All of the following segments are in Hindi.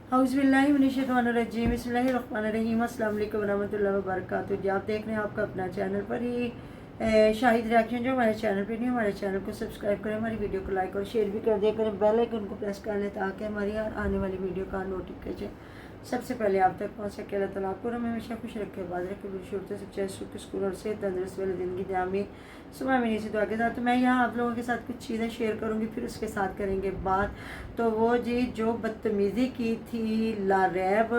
औज़ुबिल्लाहिमिनश्शैतानिर्रजीम बिस्मिल्लाहिर्रहमानिर्रहीम अस्सलाम वालेकुम रहमतुल्लाहि व बरकातुहू। जी आप देख रहे हैं आपका अपना चैनल पर ही शाहिद रिएक्शन। जो हमारे चैनल पर नहीं, हमारे चैनल को सब्सक्राइब करें, हमारी वीडियो को लाइक और शेयर भी कर दिया करें, बेल आइकन को प्रेस कर लें ताकि हमारी हर आने वाली वीडियो का नोटिफिकेशन सबसे पहले आप तक पहुँच सके। अल्लाह ताला आपको हमेशा खुश रखे, बाद रखे, शुरू से सच्चाई सुख सुकून और सेहत तंदुरुस्ती वाली ज़िंदगी दे आमीन। सुबह में नीचे दुआ के साथ तो मैं यहाँ आप लोगों के साथ कुछ चीज़ें शेयर करूँगी, फिर उसके साथ करेंगे बात। तो वो जी जो बदतमीज़ी की थी लरैब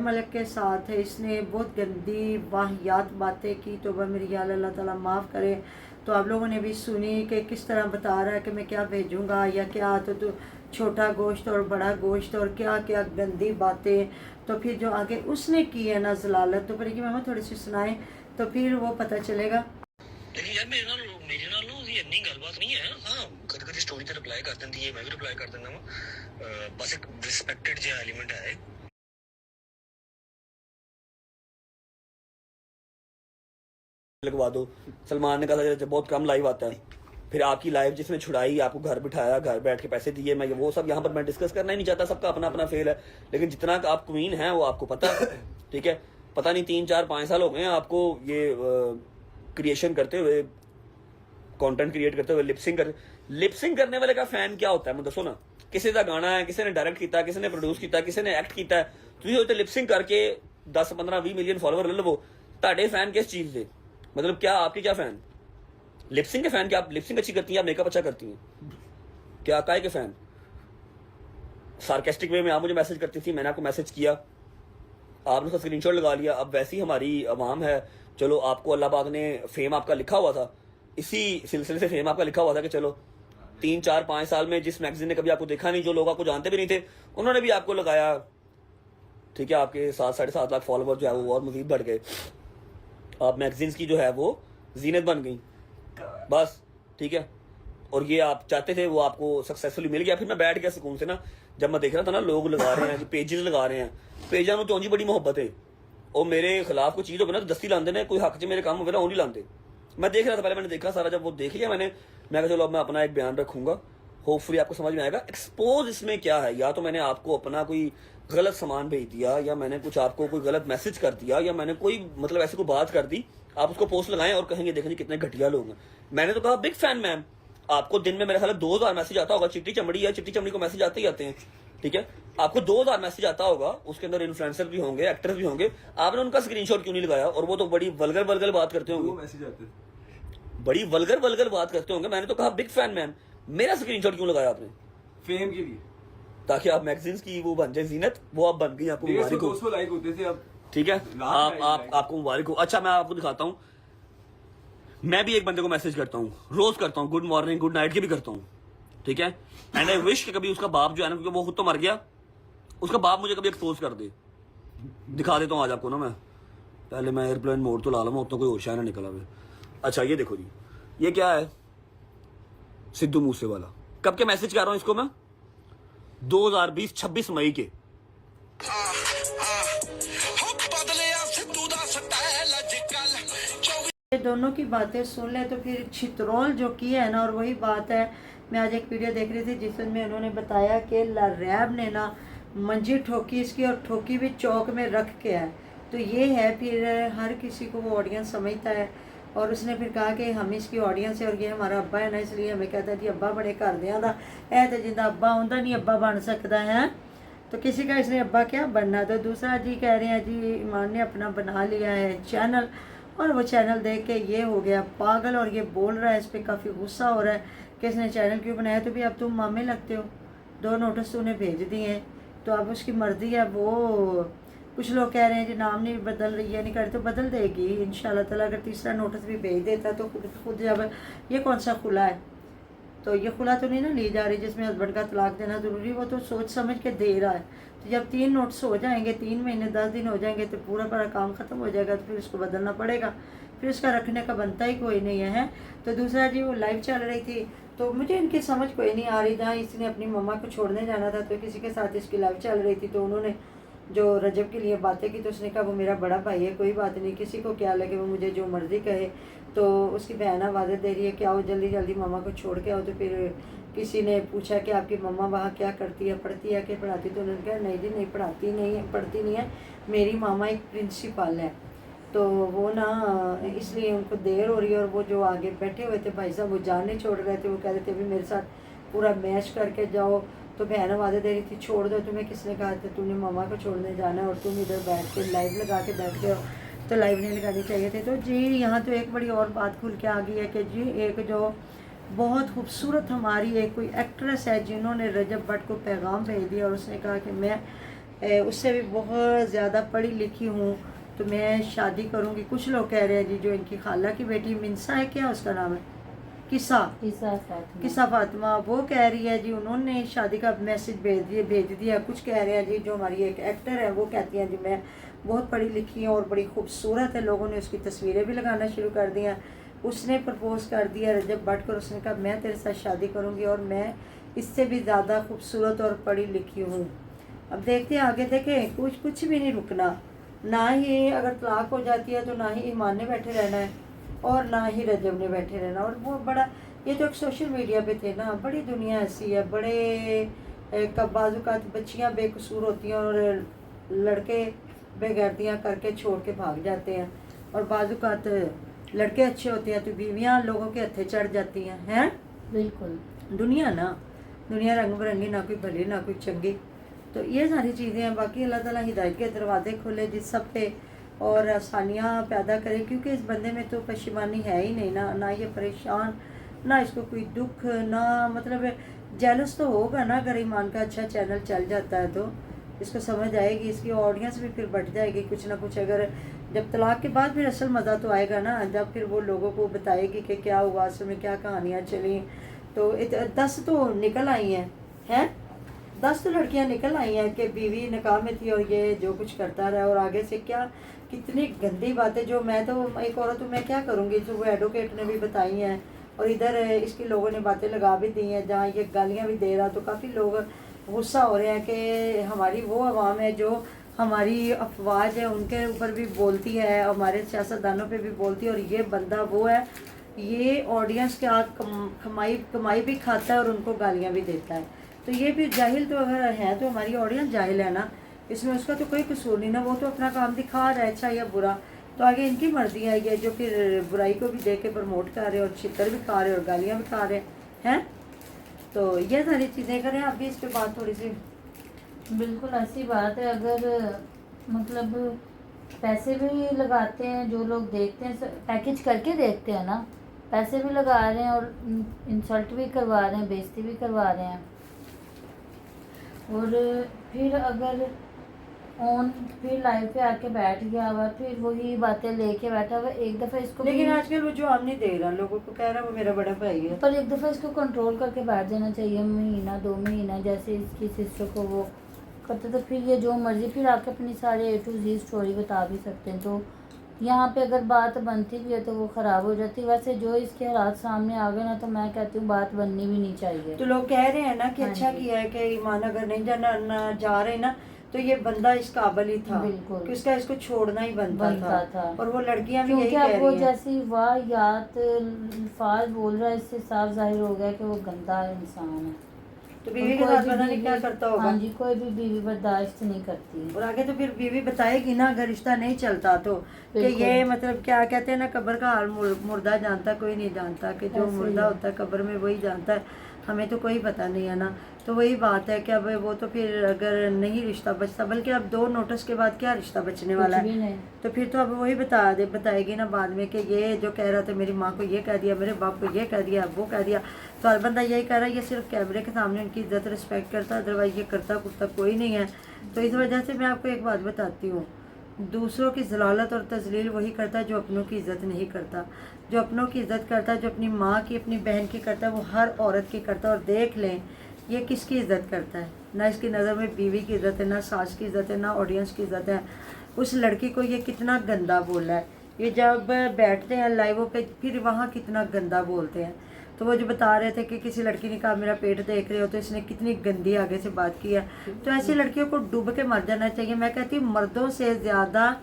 मलिक के साथ, इसने बहुत गंदी वाहियात बातें की। तो वह मेरी अल्लाह ताला माफ़ करे। तो आप लोगों ने भी सुनी कि किस तरह बता रहा है कि मैं क्या भेजूँगा या क्या, तो छोटा गोश्त और बड़ा गोश्त और क्या क्या गंदी बातें। तो फिर जो आगे उसने की है ना जलालत, तो पर मामा थोड़ी सी सुनाए तो फिर वो पता चलेगा। लेकिन यार मेरे नाल ਉਹਦੀ ਇੰਨੀ ਗੱਲਬਾਤ ਨਹੀਂ ਹੈ। ਹਾਂ ਕਦੇ ਕਦੇ ਸਟੋਰੀ ਤੇ ਰਿਪਲਾਈ ਕਰ ਦਿੰਦੀ ਹੈ, ਮੈਂ ਵੀ ਰਿਪਲਾਈ ਕਰ ਦਿੰਦਾ ਵਾਂ। ਬਸ ਇੱਕ ਰਿਸਪੈਕਟਡ ਜਿਹਾ ਐਲੀਮੈਂਟ ਹੈ। लगवा दो। सलमान ने कहा था बहुत कम लाइव आता है, फिर आपकी लाइव जिसने छुड़ाई, आपको घर बिठाया, घर बैठ के पैसे दिए, मैं वो सब यहाँ पर मैं डिस्कस करना ही नहीं चाहता, सबका अपना अपना फेल है। लेकिन जितना आप क्वीन हैं वो आपको पता है, ठीक है। पता नहीं 3 4 5 साल हो गए हैं आपको ये क्रिएशन करते हुए, कंटेंट क्रिएट करते हुए, लिपसिंग करने वाले का फैन क्या होता है मैं दसो ना। किसी का गाना है, किसी ने डायरेक्ट किया, किसी ने प्रोड्यूस किया, किसी ने एक्ट किया, तुम होते लिपसिंग करके 10 15 20 मिलियन फॉलोवर ले लो। ताड़े फैन किस चीज से, मतलब क्या आपके क्या फैन लिपसिंग के फैन? क्या आप लिपसिंग अच्छी करती हैं, आप मेकअप अच्छा करती हैं? क्या काय के फैन? सार्केस्टिक वे में आप मुझे मैसेज करती थी, मैंने आपको मैसेज किया, आपने उसका स्क्रीनशॉट लगा लिया। अब वैसी हमारी अवाम है। चलो आपको अल्लाह पाक ने फेम आपका लिखा हुआ था, इसी सिलसिले से फेम आपका लिखा हुआ था कि चलो 3 4 5 साल में जिस मैगजीन ने कभी आपको देखा नहीं, जो लोग आपको जानते भी नहीं थे, उन्होंने भी आपको लगाया, ठीक है। आपके 7 साढ़े 7 लाख फॉलोवर जो है वो और मजीद बढ़ गए। आप मैगजीन्स की जो है वो जीनत बन गई, बस ठीक है। और ये आप चाहते थे, वो आपको सक्सेसफुली मिल गया। फिर मैं बैठ गया सुकून से ना, जब मैं देख रहा था ना लोग लगा रहे हैं, पेजेस लगा रहे हैं, पेजा में चौंजी बड़ी मोहब्बत है। और मेरे खिलाफ कोई चीज हो ना तो दस्ती लाते ने, कोई हक च मेरे काम हो ना वो नहीं लाते। मैं देख रहा था, पहले मैंने देखा सारा, जब वो देख लिया मैं कहा चलो अब मैं अपना एक बयान रखूंगा, होपफुली आपको समझ में आएगा। एक्सपोज इसमें क्या है, या तो मैंने आपको अपना कोई गलत सामान भेज दिया, या मैंने कुछ आपको कोई गलत मैसेज कर दिया, या मैंने कोई मतलब ऐसी कोई बात कर दी, आप उसको पोस्ट लगाएं और कहेंगे देखें कितने घटिया लोग हैं। मैंने तो कहा बिग फैन मैम, आपको दिन में मेरे ख्याल 2000 मैसेज आता होगा। चिट्टी चमड़ी है, चिट्टी चमड़ी को मैसेज आते ही आते हैं, ठीक है। आपको 2000 मैसेज आता होगा, उसके अंदर इन्फ्लुएंसर भी होंगे, एक्टर्स भी होंगे, आपने उनका स्क्रीनशॉट क्यों नहीं लगाया? और वो तो बड़ी वल्गर बात करते होंगे, मैसेज आते, बड़ी वल्गर बात करते होंगे। मैंने तो कहा बिग फैन मैम, मेरा स्क्रीनशॉट क्यों लगाया आपने? फेम के लिए, ताकि आप मैगजीन्स की वो बन जाए जीनत, वो आप बन गई, आपको मुबारक हो। 200 लाइक होते थे अब, ठीक है, आपको मुबारक हो। अच्छा मैं आपको दिखाता हूँ, मैं भी एक बंदे को मैसेज करता हूँ, रोज करता हूँ, गुड मॉर्निंग गुड नाइट के भी करता हूँ, ठीक है। एंड आई विश कि कभी उसका बाप जो है ना, क्योंकि वो खुद तो मर गया, उसका बाप मुझे कभी एक्सपोज कर दे। दिखा देता हूँ आज आपको ना, मैं पहले मैं एयरप्लेन मोड तो ला लूँ, उतना कोई होशियार ना निकला हुआ। अच्छा ये देखो जी, ये क्या है, सिद्धू मूसेवाला। कब के मैसेज कर रहा हूँ इसको मैं? 2020 26 मई के। दोनों की बातें सुन ले तो फिर छितरोल जो की है ना, और वही बात है। मैं आज एक वीडियो देख रही थी जिसमें उन्होंने बताया कि लरैब ने ना मंजी ठोकी इसकी, और ठोकी भी चौक में रख के है। तो ये है फिर हर किसी को वो ऑडियंस समझता है। और उसने फिर कहा कि हम इसकी ऑडियंस है और ये हमारा अब्बा है ना, इसलिए हमें कहता है जी अब्बा बड़े घर दिया दा है, तो जिंदा अब्बा होंदा नहीं अब्बा बन सकता है। तो किसी का इसने अब्बा क्या बनना। तो दूसरा जी कह रहे हैं जी ईमान ने अपना बना लिया है चैनल, और वो चैनल देख के ये हो गया पागल, और ये बोल रहा है, इस पर काफ़ी गुस्सा हो रहा है कि इसने चैनल क्यों बनाया। तो भी अब तुम मामे लगते हो, 2 नोटिस तूने भेज दिए हैं, तो अब उसकी मर्जी है। वो कुछ लोग कह रहे हैं जी नाम नहीं बदल रही है, नहीं करे तो बदल देगी इंशाल्लाह ताला। अगर तीसरा नोटिस भी भेज देता तो खुद जब ये कौन सा खुला है, तो ये खुला तो नहीं ना ली जा रही जिसमें हस्बैंड का तलाक देना ज़रूरी, वो तो सोच समझ के दे रहा है। तो जब 3 नोट्स हो जाएंगे, 3 महीने 10 दिन हो जाएंगे, तो पूरा काम ख़त्म हो जाएगा, तो फिर उसको बदलना पड़ेगा, फिर उसका रखने का बनता ही कोई नहीं है। तो दूसरा जी वो लाइव चल रही थी, तो मुझे इनकी समझ कोई नहीं आ रही। जहाँ इसने अपनी मम्मा को छोड़ने जाना था तो किसी के साथ इसकी लाइव चल रही थी, तो उन्होंने जो रजब के लिए बातें की, तो उसने कहा वो मेरा बड़ा भाई है, कोई बात नहीं, किसी को क्या लगे, वो मुझे जो मर्ज़ी कहे। तो उसकी बहन आवाज़ दे रही है कि आओ जल्दी जल्दी मामा को छोड़ के आओ। तो फिर किसी ने पूछा कि आपकी मम्मा वहाँ क्या करती है, पढ़ती है कि पढ़ाती, तो उन्होंने कहा नहीं जी नहीं, पढ़ाती नहीं है, पढ़ती नहीं है, मेरी मामा एक प्रिंसिपल है। तो वो ना इसलिए उनको देर हो रही है, और वो जो आगे बैठे हुए थे भाई साहब वो जान नहीं छोड़ रहे थे, वो कह रहे थे अभी मेरे साथ पूरा मैच करके जाओ। तो बहन वादे दे रही थी छोड़ दो, तुम्हें किसने कहा था, तुमने मामा को छोड़ने जाना है और तुम इधर बैठ के लाइव लगा के बैठ गए हो, तो लाइव नहीं लगानी चाहिए थे। तो जी यहाँ तो एक बड़ी और बात खुल के आ गई है कि जी एक जो बहुत खूबसूरत हमारी एक कोई एक्ट्रेस है जिन्होंने रजब भट्ट को पैगाम भेज दिया, और उसने कहा कि मैं उससे भी बहुत ज़्यादा पढ़ी लिखी हूँ, तो मैं शादी करूँगी। कुछ लोग कह रहे हैं जी जो इनकी खाला की बेटी मिनसा है, क्या उसका नाम है, किस्सा फातिमा, वो कह रही है जी उन्होंने शादी का मैसेज भेज दिया। कुछ कह रहे हैं जी जो हमारी एक एक्टर है वो कहती हैं जी मैं बहुत पढ़ी लिखी हूँ और बड़ी खूबसूरत है, लोगों ने उसकी तस्वीरें भी लगाना शुरू कर दी हैं। उसने प्रपोज कर दिया रजब भट्ट को, उसने कहा मैं तेरे साथ शादी करूँगी और मैं इससे भी ज़्यादा खूबसूरत और पढ़ी लिखी हूँ। अब देखते हैं आगे, देखें कुछ भी नहीं रुकना, ना ही अगर तलाक हो जाती है तो ना ही ईमान ने बैठे रहना है और ना ही रजब ने बैठे रहना। और वो बड़ा ये जो सोशल मीडिया पे थे ना, बड़ी दुनिया ऐसी है, बड़े बाजुकात बच्चियाँ बेकसूर होती हैं और लड़के बेगैरतियाँ करके छोड़ के भाग जाते हैं, और बाजुकात लड़के अच्छे होते हैं तो बीवियाँ लोगों के हत्थे चढ़ जाती हैं। बिल्कुल दुनिया रंग बिरंगी, ना कोई भली ना कोई चंगी। तो ये सारी चीज़ें हैं। बाकी अल्लाह ताला हिदायत के दरवाजे खोले जिस सब पे और आसानियाँ पैदा करे, क्योंकि इस बंदे में तो परेशानी है ही नहीं ना ये परेशान, ना इसको कोई दुख, ना मतलब जेलस तो होगा ना अगर ईमान का अच्छा चैनल चल जाता है तो इसको समझ आएगी, इसकी ऑडियंस भी फिर बढ़ जाएगी कुछ ना कुछ। अगर जब तलाक के बाद फिर असल मज़ा तो आएगा ना, जब फिर वो लोगों को बताएगी कि क्या हुआ असल में, क्या कहानियाँ चली। तो 10 तो निकल आई हैं 10 तो लड़कियां निकल आई हैं कि बीवी निकाह में थी और ये जो कुछ करता रहा, और आगे से क्या कितनी गंदी बातें, जो मैं तो एक औरत हूँ मैं क्या करूँगी, जो वो एडवोकेट ने भी बताई हैं और इधर इसकी लोगों ने बातें लगा भी दी हैं, जहाँ ये गालियाँ भी दे रहा, तो काफ़ी लोग गुस्सा हो रहे हैं कि हमारी वो आवाम है जो हमारी अफवाज है उनके ऊपर भी बोलती है, हमारे सियासतदानों पे भी बोलती है, और ये बंदा वो है, ये ऑडियंस के आग कमाई भी खाता है और उनको गालियाँ भी देता है। तो ये भी जाहिल तो अगर है तो हमारी ऑडियंस जाहिल है ना, इसमें उसका तो कोई कसूर नहीं ना, वो तो अपना काम दिखा रहा है अच्छा या बुरा, तो आगे इनकी मर्जी है ये जो फिर बुराई को भी देख के प्रमोट कर रहे हैं और छितर भी खा रहे हैं और गालियाँ भी खा रहे हैं। तो ये सारी चीज़ें करें, आप भी इस पर बात थोड़ी सी। बिल्कुल ऐसी बात है। अगर मतलब पैसे भी लगाते हैं जो लोग, देखते हैं पैकेज करके देखते हैं ना, पैसे भी लगा रहे हैं और इंसल्ट भी करवा रहे हैं, बेइज्जती भी करवा रहे हैं, और फिर अगर फिर लाइव पे आके बैठ गया हुआ, फिर वही बातें लेके बैठा हुआ, एक दफ़ा इसको लेकिन आजकल वो जवाब नहीं दे रहा, लोगों को कह रहा वो मेरा बड़ा भाई है, पर एक दफ़ा इसको कंट्रोल करके बैठ जाना चाहिए, महीना 2 महीना जैसे इसकी सिस्टर को वो करते, तो फिर ये जो मर्जी फिर आके अपनी सारे A to Z स्टोरी बता भी सकते हैं। तो यहाँ पे अगर बात बनती भी है तो वो ख़राब हो जाती है। वैसे जो इसके हालात सामने आ गए ना, तो मैं कहती हूँ बात बननी भी नहीं चाहिए। तो लोग कह रहे हैं ना कि हाँ अच्छा जी। किया है कि ईमान अगर नहीं जाना जा रहे ना, तो ये बंदा इस काबिल ही था बिल्कुल। कि उसका इसको छोड़ना ही बनता था। और वो लड़कियां भी यही क्योंकि कह अब वो रही हैं। जैसी वाहियात अल्फाज बोल रहा है, इससे साफ जाहिर हो गया कि वो गंदा इंसान है। तो बीवी के साथ पता नहीं क्या करता होगा। हाँ जी, कोई भी बीवी बर्दाश्त नहीं करती है। और आगे तो फिर बीवी बताएगी ना अगर रिश्ता नहीं चलता तो, कि बिल्कुल। ये मतलब क्या कहते हैं ना, कब्र का हाल मुर्दा जानता कोई नहीं जानता, कि जो ऐसे ही मुर्दा है। होता है कब्र में वही जानता है, हमें तो कोई पता नहीं है ना। तो वही बात है कि अब वो तो फिर अगर नहीं रिश्ता बचता, बल्कि अब 2 नोटिस के बाद क्या रिश्ता बचने वाला कुछ भी है, नहीं। तो फिर तो अब वही बताएगी ना बाद में कि ये जो कह रहा था मेरी माँ को ये कह दिया, मेरे बाप को ये कह दिया, वो कह दिया। तो हर बंदा यही कह रहा है, ये सिर्फ कैमरे के सामने उनकी इज्जत रिस्पेक्ट करता, अदरवाइज ये करता कुर्ता कोई नहीं है। तो इस वजह से मैं आपको एक बात बताती हूँ, दूसरों की जलालत और तजलील वही करता है जो अपनों की इज़्ज़त नहीं करता। जो अपनों की इज़्ज़त करता है, जो अपनी माँ की अपनी बहन की करता है, वो हर औरत की करता है। और देख लें ये किसकी इज़्ज़त करता है, ना इसकी नज़र में बीवी की इज़्ज़त है, ना सास की इज़्ज़त है, ना ऑडियंस की इज़्ज़त है। उस लड़की को ये कितना गंदा बोला है, ये जब बैठते हैं लाइवों पे फिर वहाँ कितना गंदा बोलते हैं। तो वो जो बता रहे थे कि किसी लड़की ने कहा मेरा पेट देख रहे हो, तो इसने कितनी गंदी आगे से बात की है। तो ऐसी लड़कियों को डूब के मर जाना चाहिए। मैं कहती हूँ मर्दों से ज़्यादा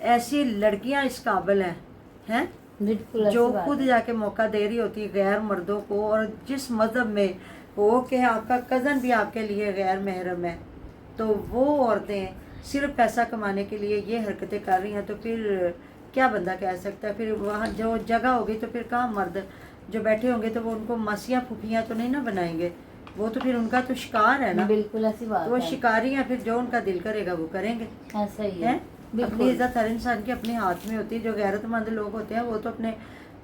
ऐसी लड़कियाँ इस काबिल हैं बिल्कुल जो ऐसी बात खुद है। जाके मौका दे रही होती है गैर मर्दों को। और जिस मज़हब में हो कि आपका कज़न भी आपके लिए गैर महरम है, तो वो औरतें सिर्फ पैसा कमाने के लिए ये हरकतें कर रही हैं, तो फिर क्या बंदा कह सकता है? फिर वहाँ जो जगह होगी तो फिर कहाँ मर्द जो बैठे होंगे तो वो उनको मसियाँ फुफियाँ तो नहीं ना बनाएंगे, वो तो फिर उनका तो शिकार है ना, बिल्कुल ऐसी बात तो वो है, शिकारी हैं, फिर जो उनका दिल करेगा वो करेंगे। ऐसा ही है है। अपनी बिल्कुल इज्जत हर इंसान की अपने हाथ में होती है। जो गैरतमंद लोग होते हैं वो तो अपने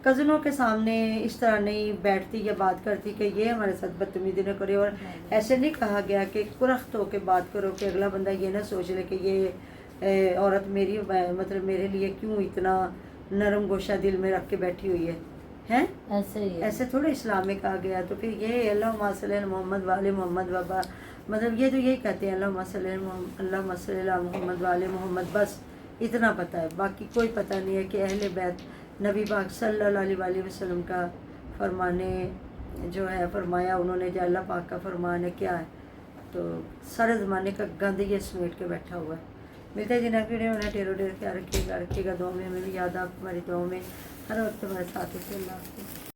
कज़नों के सामने इस तरह नहीं बैठती या बात करती कि ये हमारे साथ बदतमीजी न करे। और ऐसे नहीं कहा गया कि कुरख्त होकर बात करो कि अगला बंदा ये ना सोच ले कि ये औरत मेरी मतलब मेरे लिए क्यों इतना नरम गोशा दिल में रख के बैठी हुई है। हैं ऐसे ही है। ऐसे थोड़ा इस्लाम में कहा गया। तो फिर ये अल्लाहुम्मा सल्ली अला मोहम्मद वाले मोहम्मद बाबा, मतलब ये तो यही कहते हैं अल्लाहुम्मा सल्ली अला मोहम्मद वाले मोहम्मद, बस इतना पता है, बाकी कोई पता नहीं है कि अहले बैत नबी पाक सल्लल्लाहु अलैहि वसल्लम का फरमाने जो है फरमाया उन्होंने, जो अल्लाह पाक का फरमान है क्या है, तो सारे ज़माने का गंद ये समेट के बैठा हुआ है। मिलते हैं जिन्हें वीडियो में, टेरो टेर क्या रखिएगा दुआ में, हमें भी याद आप हमारी दुआ में हर वक्त हमारे साथ होते। अल्लाह हाफ़िज़।